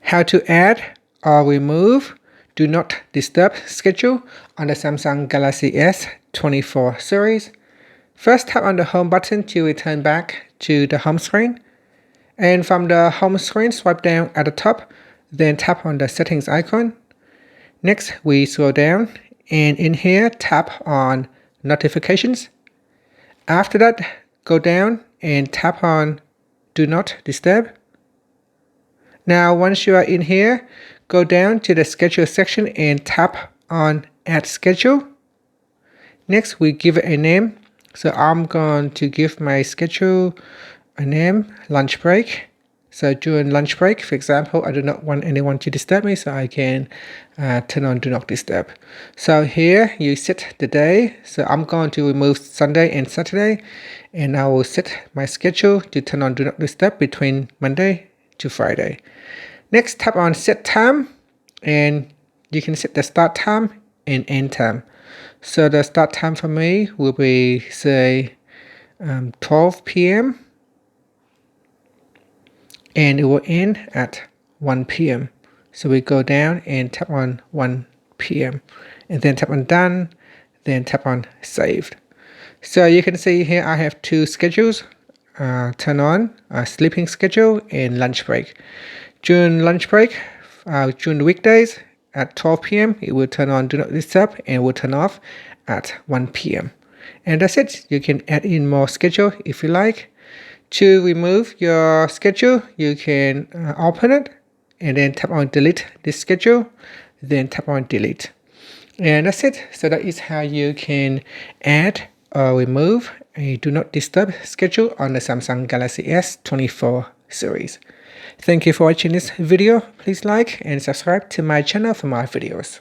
how to add or remove Do Not Disturb schedule on the Samsung Galaxy S24 series. First, tap on the home button to return back to the home screen. And from the home screen, swipe down at the top, then tap on the settings icon. Next, we scroll down, and in here, tap on notifications. After that, go down and tap on Do Not Disturb. Now, once you are in here, go down to the schedule section and tap on Add Schedule. Next, we give it a name. So I'm going to give my schedule a name, lunch break. So during lunch break, for example, I do not want anyone to disturb me, so I can turn on Do Not Disturb. So here you set the day. So I'm going to remove Sunday and Saturday, and I will set my schedule to turn on Do Not Disturb between Monday to Friday. Next, tap on Set Time, and you can set the start time and end time. So the start time for me will be, say, 12 p.m. and it will end at 1 p.m. So we go down and tap on 1 p.m. and then tap on Done, then tap on Saved. So you can see here I have two schedules, turn on sleeping schedule and lunch break. During lunch break, during the weekdays at 12 p.m. it will turn on Do Not Disturb and will turn off at 1 p.m. And that's it. You can add in more schedule if you like. To remove your schedule, you can open it and then tap on Delete this schedule, then tap on Delete. And that's it. So that is how you can add or remove a Do Not Disturb schedule on the Samsung Galaxy S24 series. Thank you for watching this video. Please like and subscribe to my channel for more videos.